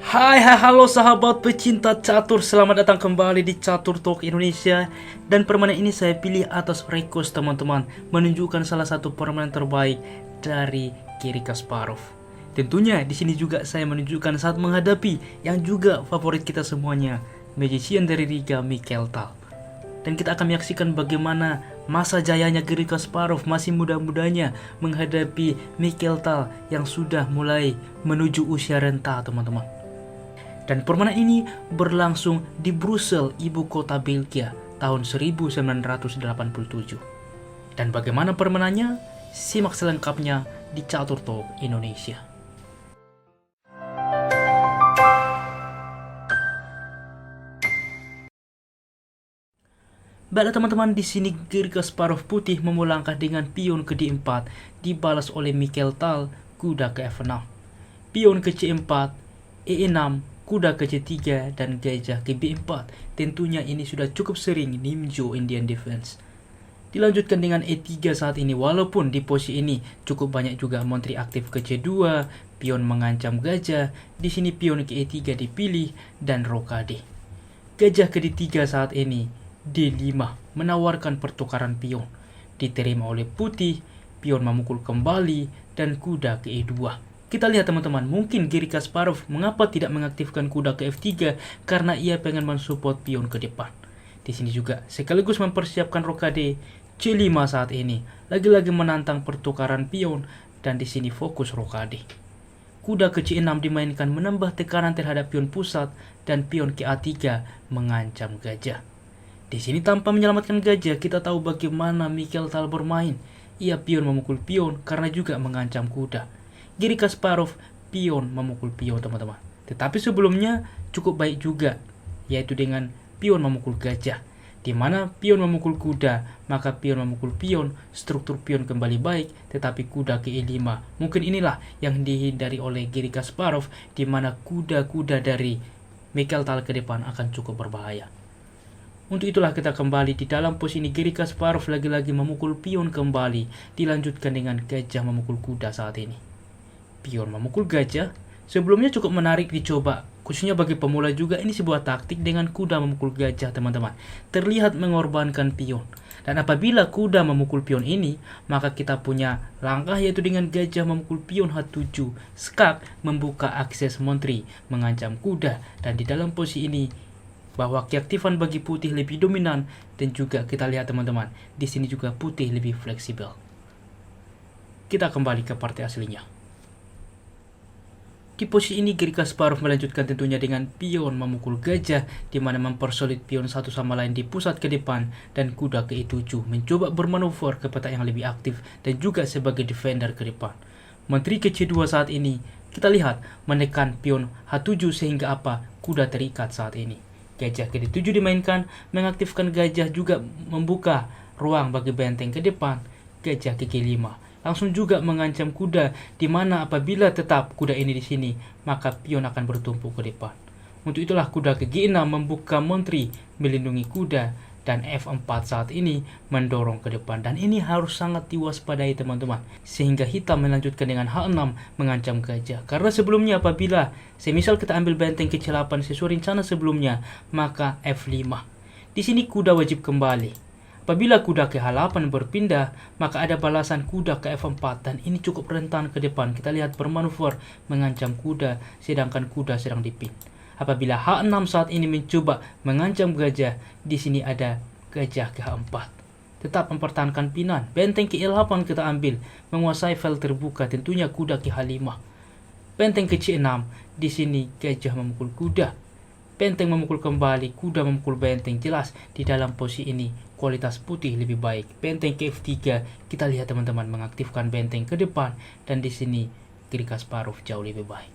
Halo sahabat pecinta catur, selamat datang kembali di Catur Talk Indonesia. Dan permainan ini saya pilih atas request teman-teman, menunjukkan salah satu permainan terbaik dari Garry Kasparov. Tentunya di sini juga saya menunjukkan saat menghadapi yang juga favorit kita semuanya, magician dari Riga, Mikhail Tal. Dan kita akan menyaksikan bagaimana masa jayanya Garry Kasparov masih muda-mudanya menghadapi Mikhail Tal yang sudah mulai menuju usia renta, teman-teman. Dan permainan ini berlangsung di Brussel, ibu kota Belgia, tahun 1987. Dan bagaimana permainannya? Simak selengkapnya di Catur Talk Indonesia. Baiklah teman-teman, di sini Garry Kasparov putih memulai langkah dengan pion ke D4, dibalas oleh Mikhail Tal, kuda ke F6. Pion ke C4, E6, kuda ke C3 dan gajah ke B4. Tentunya ini sudah cukup sering Nimjo Indian Defense. Dilanjutkan dengan E3 saat ini, walaupun di posisi ini cukup banyak juga menteri aktif ke C2, pion mengancam gajah. Di sini pion ke E3 dipilih dan rokade. Gajah ke D3 saat ini, D5 menawarkan pertukaran pion. Diterima oleh putih, pion memukul kembali dan kuda ke E2. Kita lihat teman-teman, mungkin Garry Kasparov mengapa tidak mengaktifkan kuda ke F3 karena ia pengen mensupport pion ke depan. Di sini juga sekaligus mempersiapkan rokade C5 saat ini, lagi-lagi menantang pertukaran pion dan di sini fokus rokade. Kuda ke C6 dimainkan menambah tekanan terhadap pion pusat dan pion ke A3 mengancam gajah. Di sini tanpa menyelamatkan gajah, kita tahu bagaimana Mikhail Tal bermain. Ia pion memukul pion karena juga mengancam kuda. Garry Kasparov pion memukul pion teman-teman. Tetapi sebelumnya cukup baik juga, yaitu dengan pion memukul gajah. Di mana pion memukul kuda, maka pion memukul pion, struktur pion kembali baik, tetapi kuda ke E5. Mungkin inilah yang dihindari oleh Garry Kasparov, di mana kuda-kuda dari Mikhail Tal ke depan akan cukup berbahaya. Untuk itulah kita kembali di dalam posisi ini, Garry Kasparov lagi-lagi memukul pion kembali, dilanjutkan dengan gajah memukul kuda saat ini. Pion memukul gajah sebelumnya cukup menarik dicoba, khususnya bagi pemula juga. Ini sebuah taktik dengan kuda memukul gajah teman-teman, terlihat mengorbankan pion. Dan apabila kuda memukul pion ini, maka kita punya langkah yaitu dengan gajah memukul pion H7, skak membuka akses menteri, mengancam kuda. Dan di dalam posisi ini bahwa keaktifan bagi putih lebih dominan, dan juga kita lihat teman-teman, di sini juga putih lebih fleksibel. Kita kembali ke partai aslinya. Di posisi ini Garry Kasparov melanjutkan tentunya dengan pion memukul gajah, di mana mempersolid pion satu sama lain di pusat ke depan, dan kuda ke E7 mencoba bermanuver ke peta yang lebih aktif dan juga sebagai defender ke depan. Menteri ke C2 saat ini kita lihat menekan pion H7 sehingga apa? Kuda terikat saat ini. Gajah ke D7 dimainkan, mengaktifkan gajah juga membuka ruang bagi benteng ke depan. Gajah ke G5 langsung juga mengancam kuda, di mana apabila tetap kuda ini di sini, maka pion akan bertumpuk ke depan. Untuk itulah kuda ke G6 membuka menteri, melindungi kuda, dan F4 saat ini mendorong ke depan. Dan ini harus sangat diwaspadai teman-teman, sehingga hitam melanjutkan dengan H6 mengancam gajah. Karena sebelumnya apabila semisal kita ambil benteng ke C8 sesuai rencana sebelumnya, maka F5. Di sini kuda wajib kembali. Apabila kuda ke H8 berpindah, maka ada balasan kuda ke F4 dan ini cukup rentan ke depan. Kita lihat bermanuver mengancam kuda, sedangkan kuda sedang dipin. Apabila H6 saat ini mencoba mengancam gajah, di sini ada gajah ke H4. Tetap mempertahankan pinan. Benteng ke L8 kita ambil, menguasai file terbuka, tentunya kuda ke H5. Benteng ke C6, di sini gajah memukul kuda. Benteng memukul kembali, kuda memukul benteng. Jelas di dalam posisi ini kualitas putih lebih baik. Benteng ke F3, kita lihat teman-teman mengaktifkan benteng ke depan, dan di sini Garry Kasparov jauh lebih baik.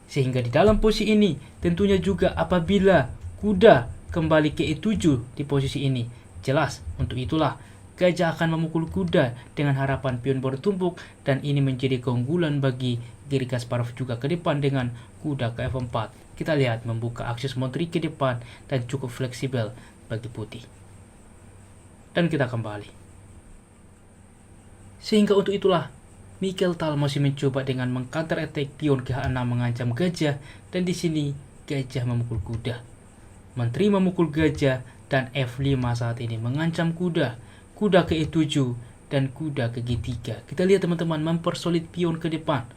Sehingga di dalam posisi ini tentunya juga apabila kuda kembali ke E7 di posisi ini, jelas untuk itulah gajah akan memukul kuda dengan harapan pion bertumpuk, dan ini menjadi keunggulan bagi Garry Kasparov juga ke depan dengan kuda ke F4. Kita lihat membuka akses menteri ke depan dan cukup fleksibel bagi putih. Dan kita kembali. Sehingga untuk itulah Mikel Tal masih mencoba dengan mengcounter attack pion ke H6 mengancam gajah, dan di sini gajah memukul kuda. Menteri memukul gajah dan F5 saat ini mengancam kuda. Kuda ke E7 dan kuda ke G3. Kita lihat teman-teman mempersolid pion ke depan.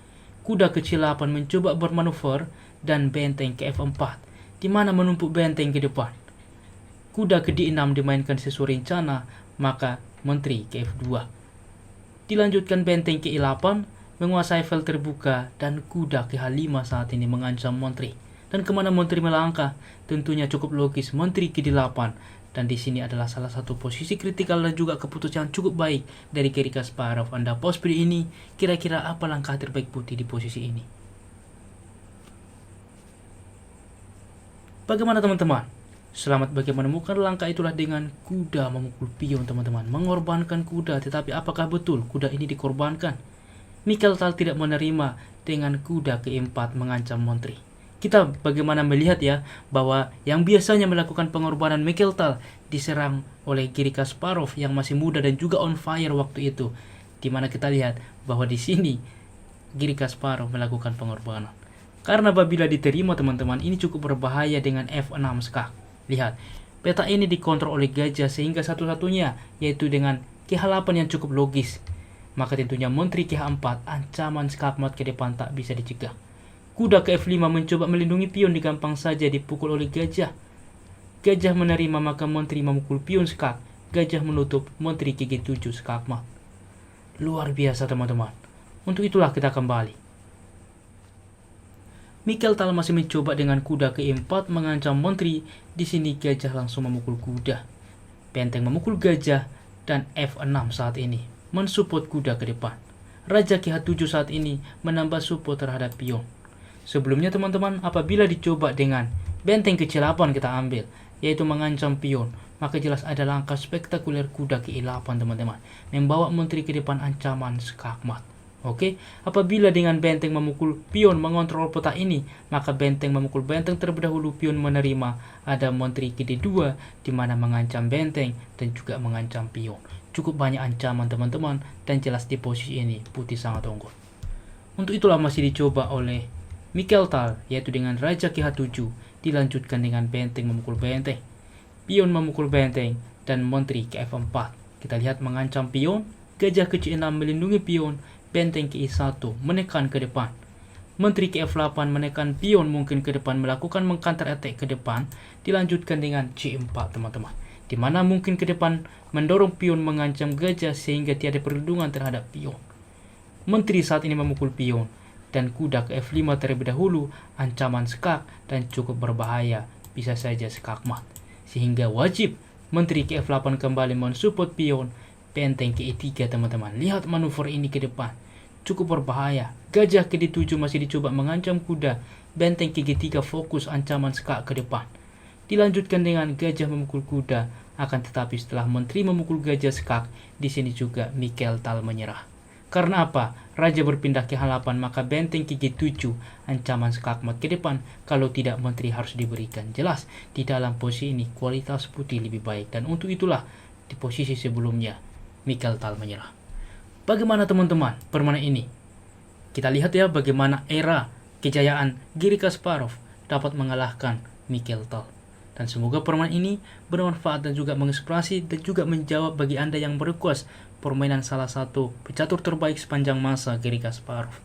Kuda ke C8 mencoba bermanuver dan benteng ke F4, di mana menumpuk benteng ke depan. Kuda ke D6 dimainkan sesuai rencana, maka menteri ke F2. Dilanjutkan benteng ke E8, menguasai file terbuka, dan kuda ke H5 saat ini mengancam menteri. Dan kemana menteri melangkah? Tentunya cukup logis, menteri ke D8. Dan di sini adalah salah satu posisi kritikal dan juga keputusan cukup baik dari Garry Kasparov. Anda pause video ini, kira-kira apa langkah terbaik putih di posisi ini? Bagaimana teman-teman? Selamat bagi menemukan langkah itulah dengan kuda memukul pion teman-teman. Mengorbankan kuda, tetapi apakah betul kuda ini dikorbankan? Mikel Tal tidak menerima dengan kuda ke E4 mengancam menteri. Kita bagaimana melihat ya, bahwa yang biasanya melakukan pengorbanan Mikel Tal diserang oleh Garry Kasparov yang masih muda dan juga on fire waktu itu. Dimana kita lihat bahwa di sini Garry Kasparov melakukan pengorbanan. Karena apabila diterima teman-teman, ini cukup berbahaya dengan F6 skak. Lihat, peta ini dikontrol oleh gajah sehingga satu-satunya yaitu dengan K8 yang cukup logis. Maka tentunya menteri K4, ancaman skakmat ke depan tak bisa dicegah. Kuda ke F5 mencoba melindungi pion digampang saja dipukul oleh gajah. Gajah menerima maka menteri memukul pion skak. Gajah menutup menteri ke G7 skakmat. Luar biasa teman-teman. Untuk itulah kita kembali. Mikel Tal masih mencoba dengan kuda ke E4 mengancam menteri. Di sini gajah langsung memukul kuda. Benteng memukul gajah dan F6 saat ini mensupport kuda ke depan. Raja ke H7 saat ini menambah support terhadap pion. Sebelumnya teman-teman, apabila dicoba dengan benteng ke C8 kita ambil, yaitu mengancam pion, maka jelas ada langkah spektakuler kuda ke E8 teman-teman, membawa menteri ke depan ancaman skakmat. Oke, apabila dengan benteng memukul pion mengontrol peta ini, maka benteng memukul benteng terlebih dahulu, pion menerima, ada menteri ke D2 di mana mengancam benteng dan juga mengancam pion. Cukup banyak ancaman teman-teman, dan jelas di posisi ini putih sangat unggul. Untuk itulah masih dicoba oleh Mikel Tal, yaitu dengan raja ke H7 dilanjutkan dengan benteng memukul benteng, pion memukul benteng, dan menteri ke F4. Kita lihat mengancam pion, gajah ke C6 melindungi pion, benteng ke E1 menekan ke depan. Menteri ke F8 menekan pion mungkin ke depan, melakukan mengcounter attack ke depan. Dilanjutkan dengan C4 teman-teman, di mana mungkin ke depan mendorong pion mengancam gajah sehingga tiada perlindungan terhadap pion. Menteri saat ini memukul pion dan kuda ke F5 terlebih dahulu, ancaman skak dan cukup berbahaya, bisa saja skakmat. Sehingga wajib menteri ke F8 kembali mensupport pion. Benteng ke E3 teman-teman. Lihat manuver ini ke depan, cukup berbahaya. Gajah ke D7 masih dicoba mengancam kuda. Benteng ke G3 fokus ancaman skak ke depan. Dilanjutkan dengan gajah memukul kuda. Akan tetapi setelah menteri memukul gajah skak, di sini juga Mikel Tal menyerah. Karena apa? Raja berpindah ke H8, maka benteng ke G7 ancaman skakmat ke depan. Kalau tidak, menteri harus diberikan. Jelas di dalam posisi ini kualitas putih lebih baik, dan untuk itulah di posisi sebelumnya Mikel Tal menyerah. Bagaimana teman-teman permainan ini? Kita lihat ya bagaimana era kejayaan Garry Kasparov dapat mengalahkan Mikel Tal. Dan semoga permainan ini bermanfaat dan juga menginspirasi dan juga menjawab bagi Anda yang merequest permainan salah satu pecatur terbaik sepanjang masa, Garry Kasparov.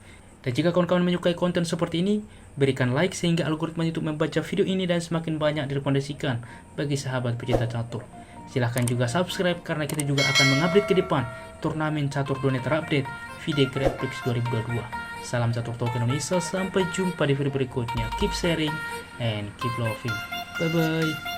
Dan jika kawan-kawan menyukai konten seperti ini, berikan like sehingga algoritma YouTube membaca video ini dan semakin banyak direkomendasikan bagi sahabat pecinta catur. Silahkan juga subscribe karena kita juga akan mengupdate ke depan turnamen catur dunia terupdate FIDE Grand Prix 2022. Salam catur talk Indonesia, sampai jumpa di video berikutnya. Keep sharing and keep loving. Bye bye.